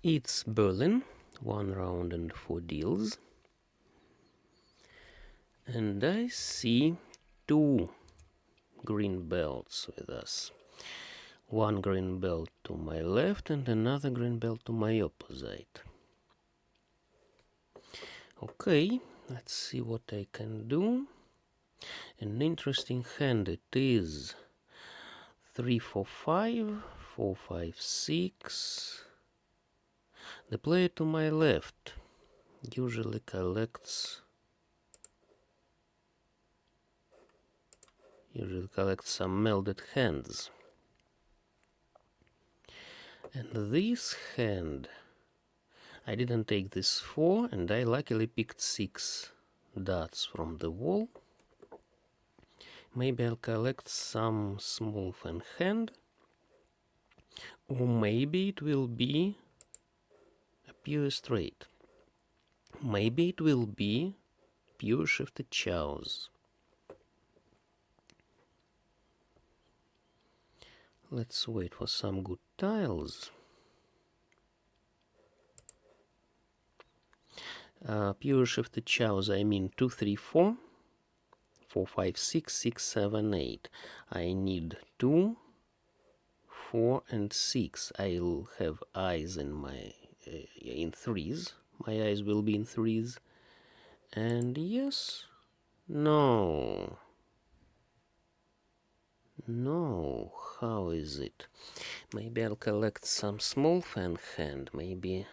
It's Berlin, 1 round and 4 deals. And I see 2 green belts with us. 1 green belt to my left and another green belt to my opposite. Okay, let's see what I can do. An interesting hand it is. 3, 4, 5, 4, 5, 6. The player to my left usually collects some melded hands. And this hand, I didn't take this 4, and I luckily picked 6 dots from the wall. Maybe I'll collect some small fan hand, or maybe it will be a pure straight. Maybe it will be pure shifted chows. Let's wait for some good tiles. Pure shifted chows, I mean 2, 3, 4, 4, 5, 6, 6, 7, 8. I need 2, 4, and 6. I'll have eyes in my in threes. My eyes will be in threes. And yes, no. No, how is it? Maybe I'll collect some small fan hand. Maybe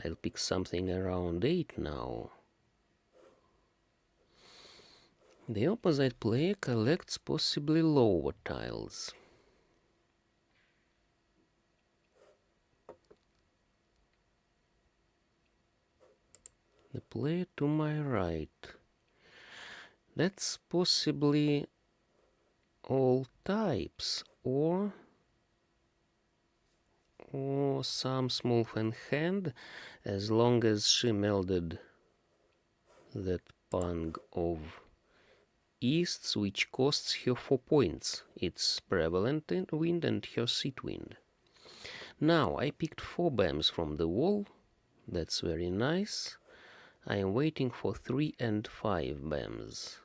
I'll pick something around 8 now. The opposite player collects possibly lower tiles. The player to my right. That's possibly all types, or some small fan hand, as long as she melded that pang of easts, which costs her 4 points. It's prevalent wind and her seat wind. Now I picked 4 bams from the wall. That's very nice. I am waiting for 3 and 5 bams.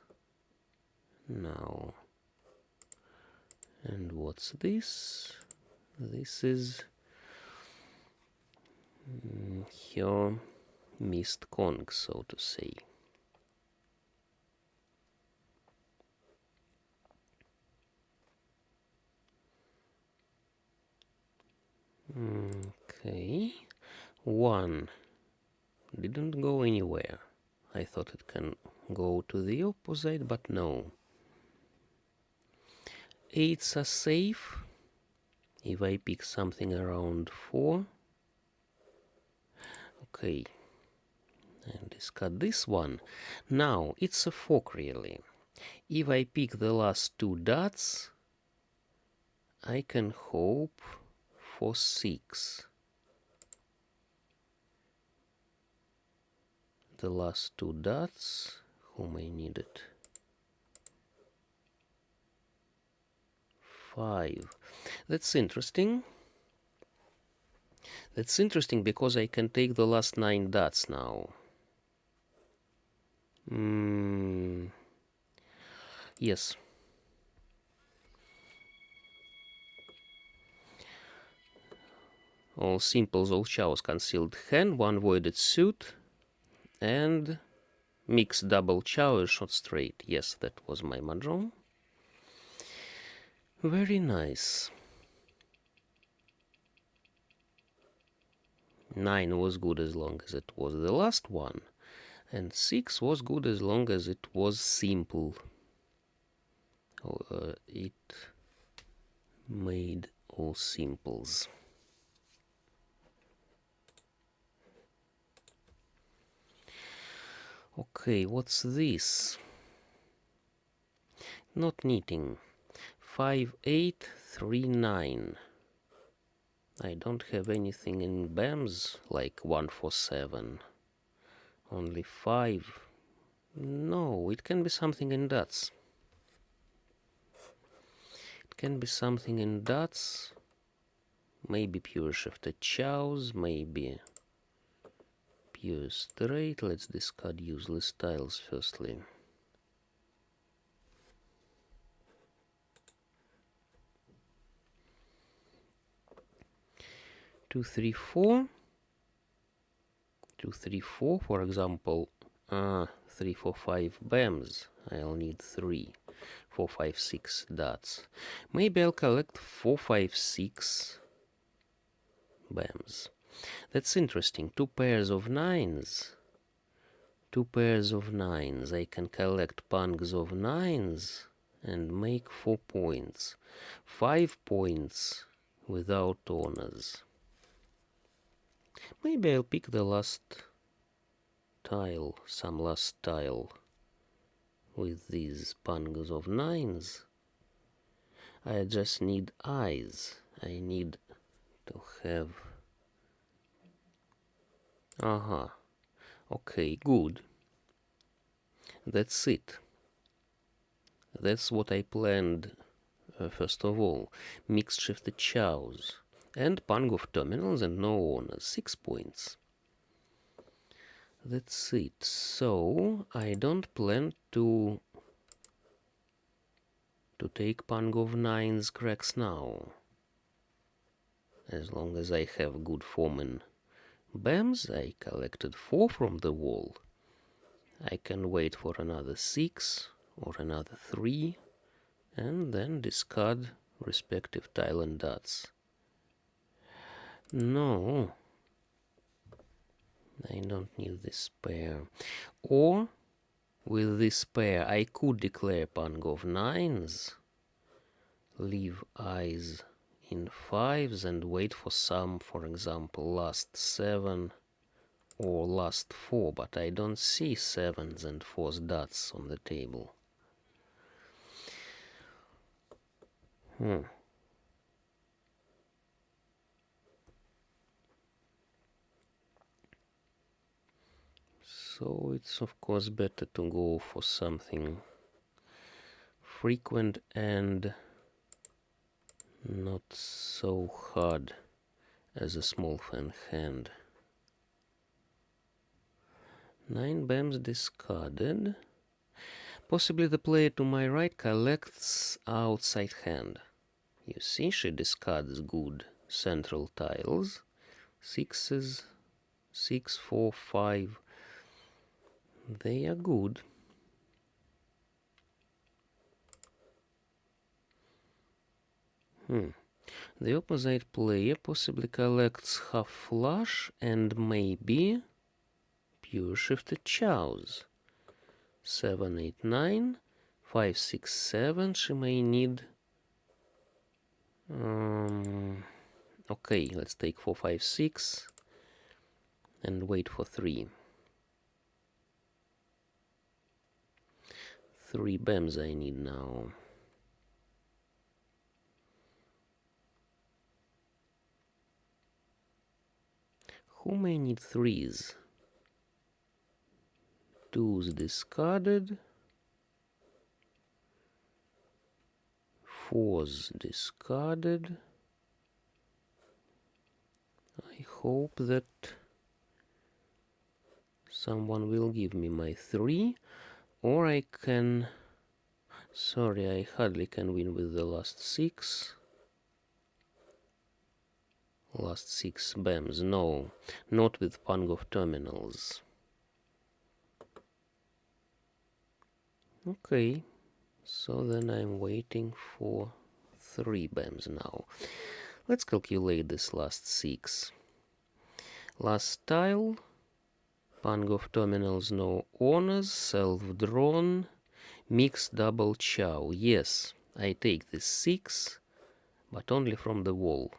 Now, and what's this? This is her missed Kong, so to say. Okay, 1 didn't go anywhere. I thought it can go to the opposite, but no. 8s are safe. If I pick something around 4. Okay, and discard this one. Now, it's a fork really. If I pick the last 2 dots, I can hope for 6. The last 2 dots, whom I needed. 5. That's interesting. That's interesting because I can take the last 9 dots now. Yes. All simples, all chows, concealed hand, 1 voided suit, and mixed double chow, shot straight. Yes, that was my mahjong. Very nice. 9 was good as long as it was the last one, and 6 was good as long as it was simple. It made all simples. Okay, what's this? Not knitting. 5, 8, 3, 9. I don't have anything in BAMs like 1, 4, 7. Only 5. No, it can be something in dots. It can be something in dots. Maybe pure shifted chows, maybe pure straight. Let's discard useless tiles firstly. 2, 3, 4. 2, 3, 4, for example. 3, 4, 5 BAMs. I'll need 3. 4, 5, 6 dots. Maybe I'll collect 4, 5, 6 BAMs. That's interesting. 2 pairs of 9s. 2 pairs of 9s. I can collect pungs of 9s and make 4 points. 5 points without honors. Maybe I'll pick the last tile, some last tile with these pungs of 9s. I just need eyes. I need to have... Okay, good. That's it. That's what I planned first of all. Mixed shifted chows. And pung of terminals and no honors. 6 points. That's it. So, I don't plan to take pung of 9s cracks now. As long as I have good form in BAMs, I collected 4 from the wall. I can wait for another 6 or another 3 and then discard respective tile and dots. No, I don't need this pair. Or, with this pair, I could declare pung of 9s, leave eyes in 5s and wait for some, for example, last 7 or last 4, but I don't see 7s and 4s dots on the table. So it's of course better to go for something frequent and not so hard as a small fan hand. 9 BAMs discarded. Possibly the player to my right collects outside hand. You see, she discards good central tiles. 6s, 6, 4, 5. They are good. The opposite player possibly collects half flush and maybe pure shifted chows. 7, 8, 9, 5, 6, 7. She may need... Okay, let's take 4, 5, 6 and wait for 3. 3 BAMs I need now. Who may need 3s? 2s discarded. 4s discarded. I hope that someone will give me my 3, or I can... Sorry, I hardly can win with the last 6. Last 6 BAMs, no, not with pung of terminals. Okay, so then I'm waiting for 3 BAMs now. Let's calculate this last 6. Last tile, pung of terminals, no honors, self-drawn, mixed double chow. Yes, I take this 6, but only from the wall.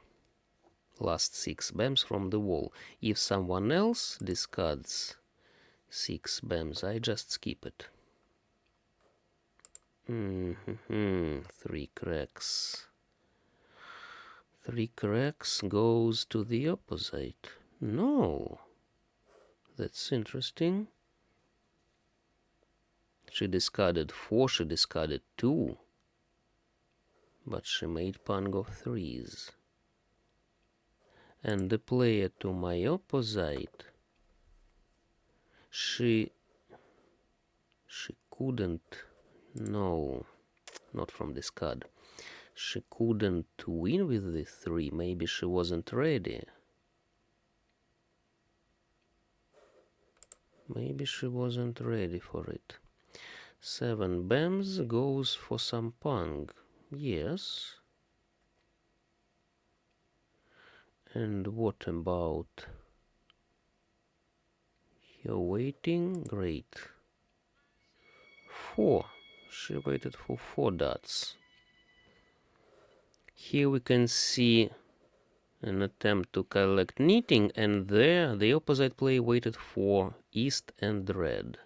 Last 6 BAMs from the wall. If someone else discards 6 BAMs, I just skip it. 3 cracks. 3 cracks goes to the opposite. No. That's interesting. She discarded 4, she discarded 2. But she made pung of 3s. And the player to my opposite, she couldn't, no, not from this card. She couldn't win with the 3. Maybe she wasn't ready. Maybe she wasn't ready for it. 7 bams goes for some pang. Yes. And what about... You're waiting? Great. 4. She waited for 4 dots. Here we can see an attempt to collect knitting, and there the opposite player waited for east and red.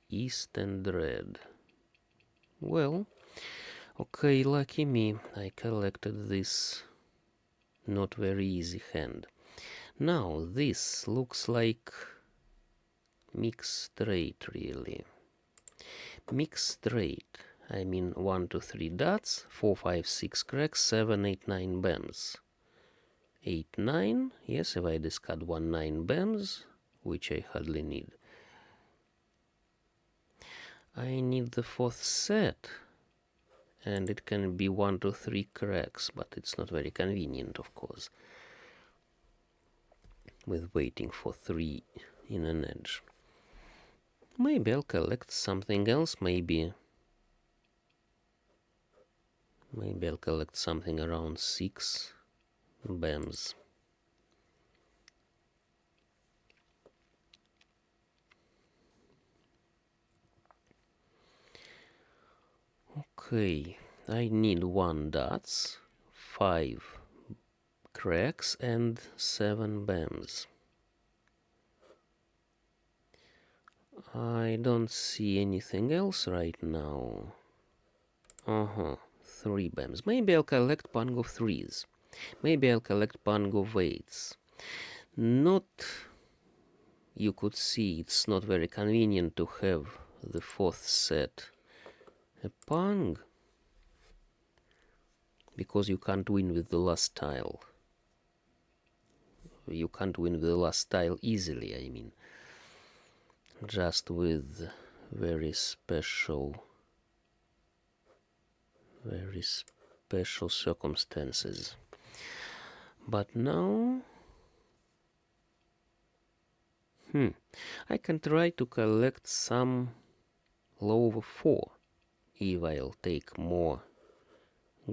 East and red. Well, okay, lucky me. I collected this not very easy hand. Now, this looks like mixed straight, really. Mixed straight. I mean 1, 2, 3 dots, 4, 5, 6 cracks, 7, 8, 9 bams. 8, 9, yes, if I discard 1, 9 bams, which I hardly need. I need the 4th set, and it can be 1, 2, 3 cracks, but it's not very convenient, of course, with waiting for 3 in an edge. Maybe I'll collect something else, maybe I'll collect something around 6 bams. Okay, I need 1 dots, 5 cracks and 7 bams. I don't see anything else right now. 3 bams. Maybe I'll collect pang of 3s. Maybe I'll collect pang of 8s. Not... You could see it's not very convenient to have the 4th set a pang, because you can't win with the last tile. You can't win with the last tile easily, I mean. Just with very special circumstances. But now... I can try to collect some lower 4 if I'll take more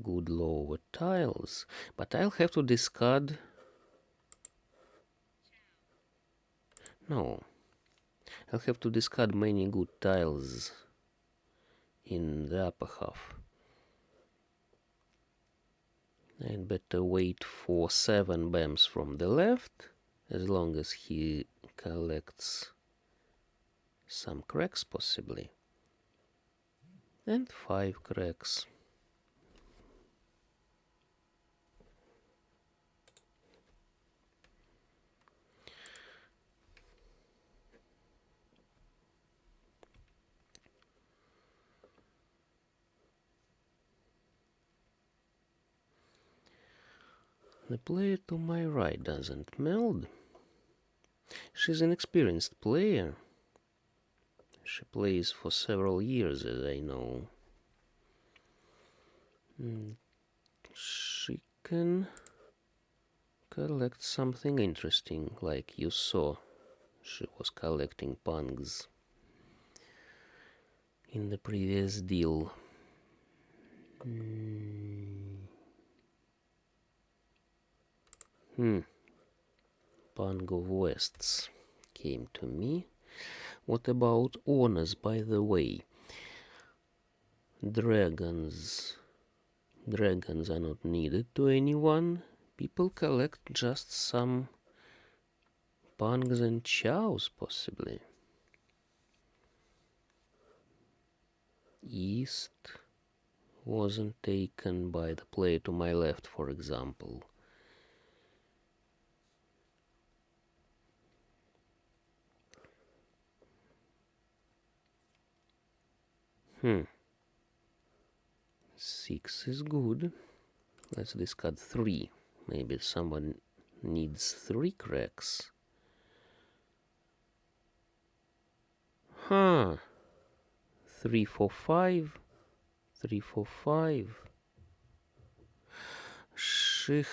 good lower tiles, but I'll have to discard... No, I'll have to discard many good tiles in the upper half. I'd better wait for 7 bams from the left, as long as he collects some cracks possibly, and 5 cracks. The player to my right doesn't meld. She's an experienced player. She plays for several years, as I know. She can collect something interesting, like you saw. She was collecting pangs in the previous deal. Pang of Wests came to me. What about honors, by the way? Dragons. Dragons are not needed to anyone. People collect just some pangs and chows, possibly. East wasn't taken by the player to my left, for example. Six is good. Let's discard 3. Maybe someone needs 3 cracks. Huh. 3, 4, 5. 3, 4, 5. She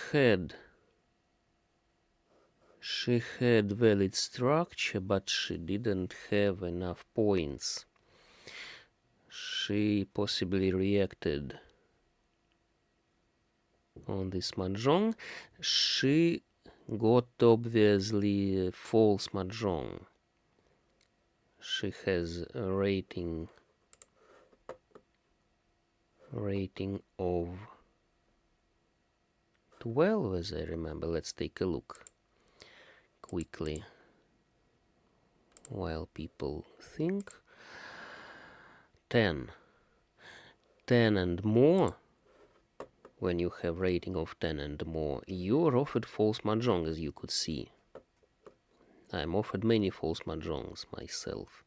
had valid structure, but she didn't have enough points. She possibly reacted on this mahjong. She got obviously a false mahjong. She has a rating of 12, as I remember. Let's take a look quickly while people think. 10 and more. When you have rating of 10 and more, you're offered false mahjong, as you could see. I'm offered many false mahjongs myself,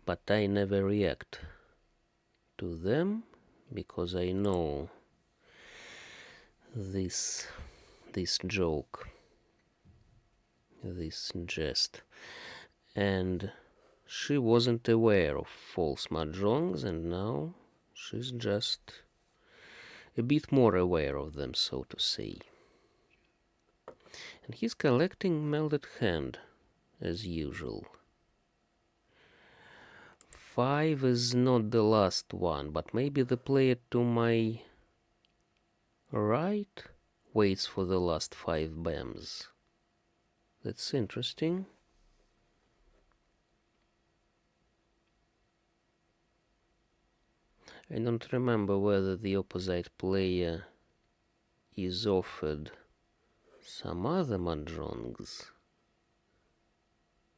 but I never react to them because I know this joke, this jest. And she wasn't aware of false mahjongs, and now she's just a bit more aware of them, so to say. And he's collecting melded hand, as usual. 5 is not the last one, but maybe the player to my right waits for the last 5 bams. That's interesting. I don't remember whether the opposite player is offered some other mahjongs.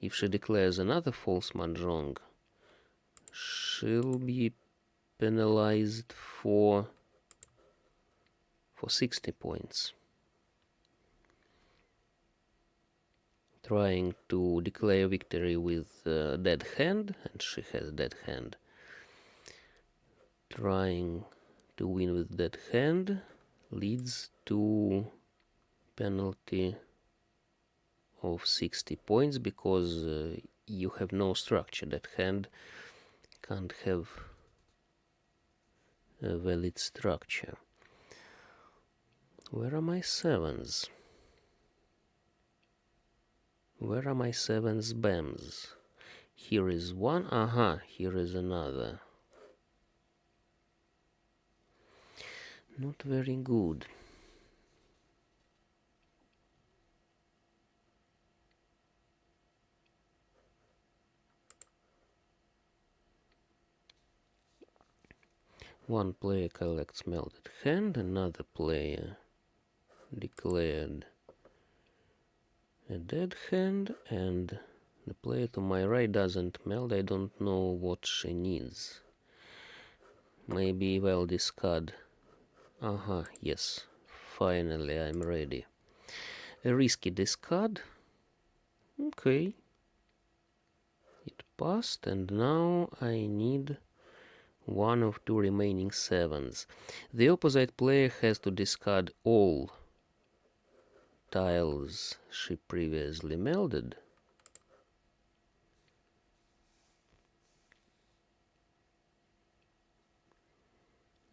If she declares another false mahjong, she'll be penalized for 60 points. Trying to declare victory with dead hand, and she has dead hand. Trying to win with dead hand leads to penalty of 60 points because you have no structure. That hand can't have a valid structure. Where are my 7s? Where are my 7s bams? Here is one. Aha, here is another. Not very good. One player collects melted hand, another player declared a dead hand, and the player to my right doesn't meld. I don't know what she needs. Maybe I'll discard. Aha, yes. Finally, I'm ready. A risky discard. Okay. It passed, and now I need one of 2 remaining 7s. The opposite player has to discard all tiles she previously melded.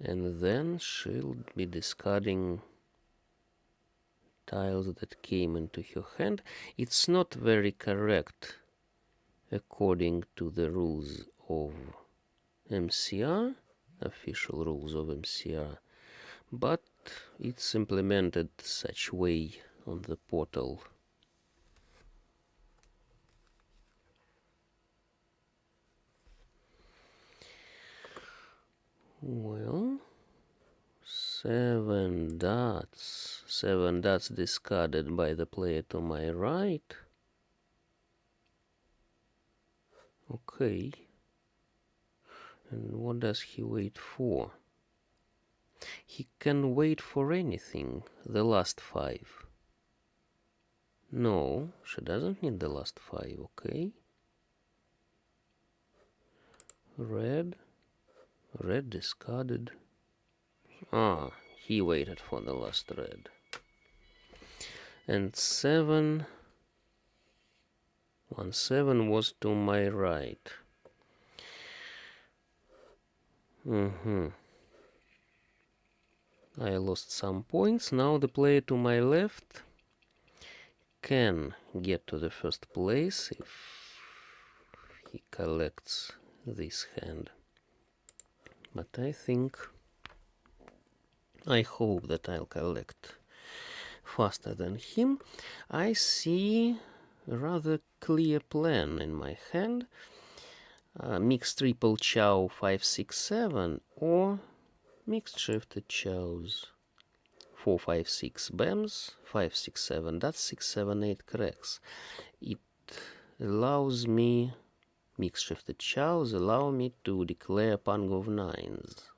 And then she'll be discarding tiles that came into her hand. It's not very correct according to the rules of MCR, official rules of MCR, but it's implemented such way on the portal. Well, 7 dots. 7 dots discarded by the player to my right. Okay. And what does he wait for? He can wait for anything. The last 5. No, she doesn't need the last 5, okay? Red. Red discarded. Ah, he waited for the last red. and 7. 1-7 was to my right. I lost some points. Now the player to my left can get to the first place if he collects this hand. But I hope that I'll collect faster than him. I see a rather clear plan in my hand. Mixed triple chow 5-6-7 or mixed shifted chows 4-5-6 bams 5-6-7. That's 6-7-8 cracks. It allows me, mixed shifted chows allow me to declare pang of nines.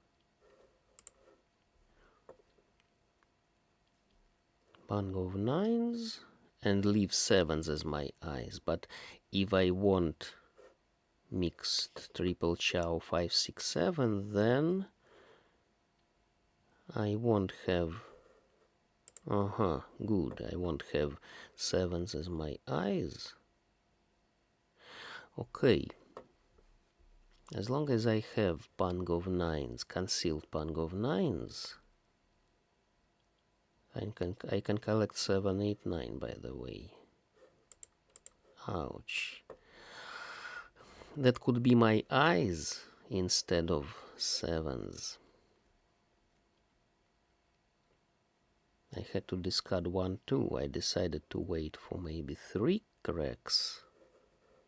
Pang of nines and leave sevens as my eyes. But if I want mixed triple chow 5-6-7, then I won't have good. I won't have sevens as my eyes. Okay. As long as I have pang of nines, concealed pang of nines, I can collect 7, 8, 9, by the way. Ouch. That could be my eyes instead of sevens. I had to discard 1, 2. I decided to wait for maybe 3 cracks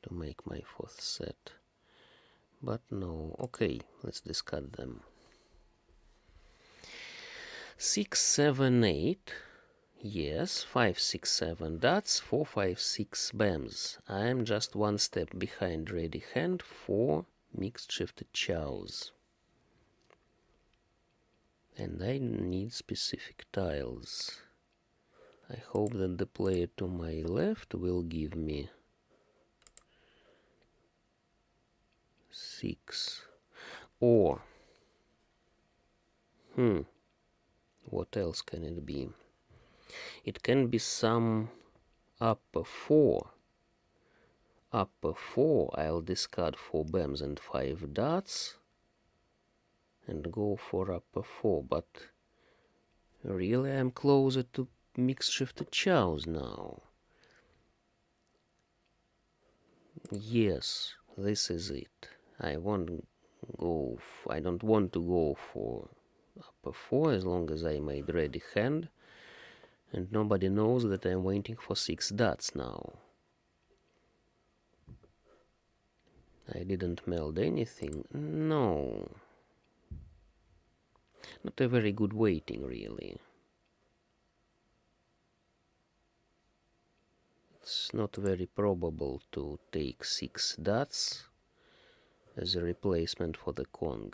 to make my 4th set. But no. Okay, let's discard them. 6, 7, 8. Yes, 5, 6, 7. That's 4, 5, 6 bams. I'm just one step behind ready hand for mixed shifted chows. And I need specific tiles. I hope that the player to my left will give me 6. Or, what else can it be? It can be some upper 4. Upper 4, I'll discard 4 bams and 5 dots and go for upper 4, but really I'm closer to mixed shifted chows now. Yes, this is it. I don't want to go for upper 4 as long as I made ready hand, and nobody knows that I'm waiting for 6 dots now. I didn't meld anything. No. Not a very good waiting, really. It's not very probable to take 6 dots as a replacement for the Kong.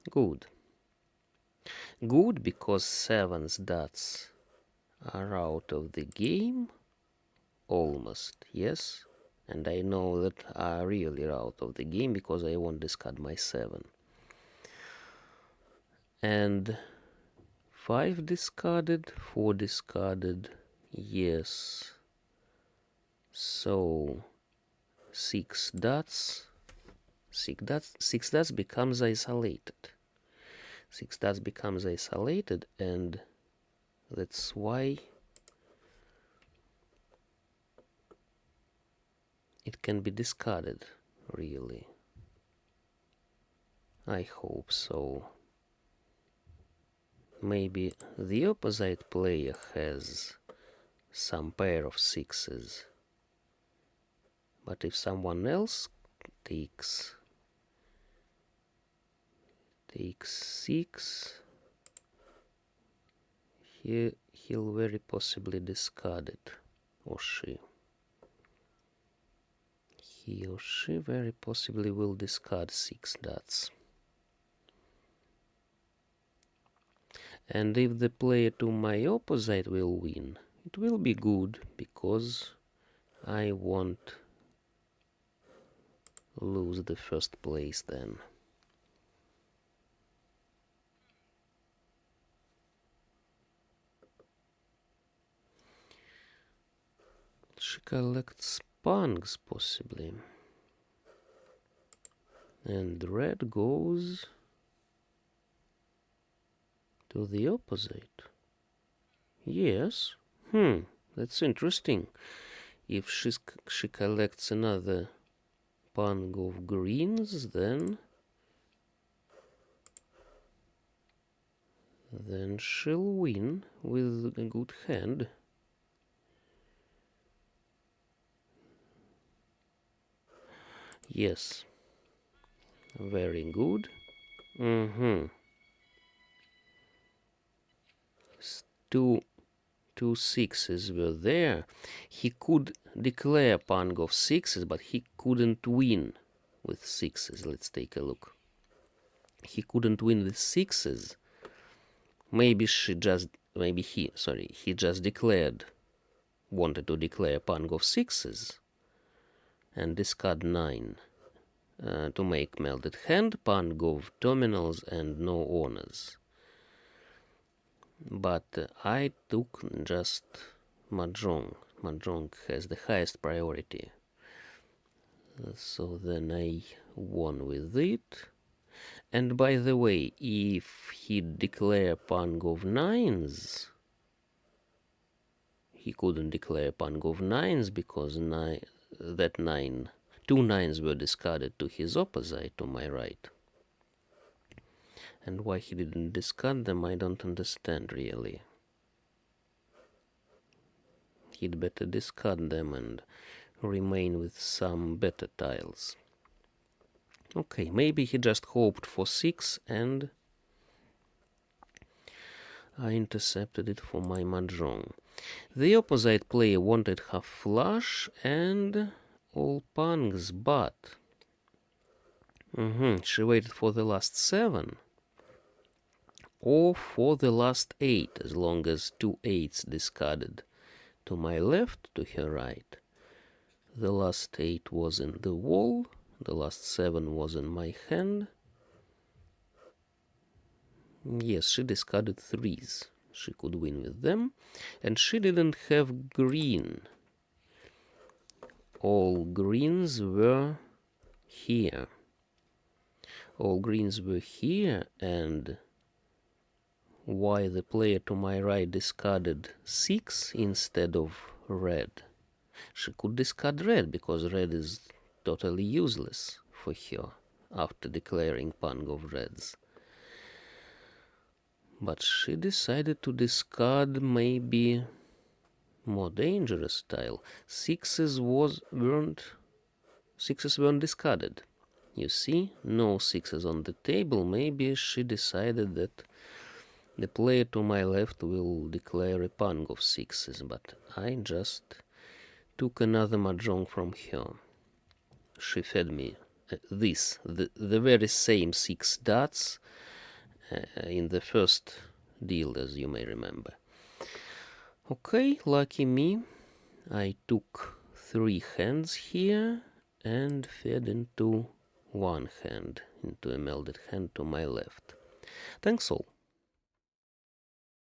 Good. Good because 7's dots are out of the game. Almost, yes. And I know that are really out of the game because I won't discard my 7. And 5 discarded, 4 discarded, yes. So 6 dots becomes isolated. 6 dots becomes isolated, and that's why it can be discarded, really. I hope so. Maybe the opposite player has some pair of 6s. But if someone else takes 6, he'll very possibly discard it, or she. He or she very possibly will discard 6 dots. And if the player to my opposite will win, it will be good, because I won't lose the first place then. She collects pungs, possibly. And red goes to the opposite. Yes. That's interesting. If she collects another pung of greens, then she'll win with a good hand. Yes. Very good. Two sixes were there. He could declare pung of sixes, but he couldn't win with sixes. Let's take a look. He couldn't win with sixes. Maybe he just wanted to declare pung of sixes and discard 9 to make melded hand, pung of terminals and no honors. But I took just mahjong. Mahjong has the highest priority. So then I won with it. And by the way, if he declare pung of 9s, he couldn't declare pung of 9s because two 9s were discarded to his opposite, to my right. And why he didn't discard them, I don't understand really. He'd better discard them and remain with some better tiles. Okay, maybe he just hoped for 6 and I intercepted it for my mahjong. The opposite player wanted half flush and all pungs, but she waited for the last 7 or for the last 8, as long as 2 8s discarded to my left, to her right. The last 8 was in the wall, the last 7 was in my hand. Yes, she discarded 3s. She could win with them. And she didn't have green. All greens were here. All greens were here, and why the player to my right discarded 6 instead of red? She could discard red, because red is totally useless for her after declaring pung of reds. But she decided to discard maybe more dangerous tile. Sixes weren't discarded. You see, no 6s on the table. Maybe she decided that the player to my left will declare a pung of 6s, but I just took another mahjong from her. She fed me the very same 6 dots in the first deal, as you may remember. Okay, lucky me. I took 3 hands here and fed into one hand, into a melded hand to my left. Thanks all.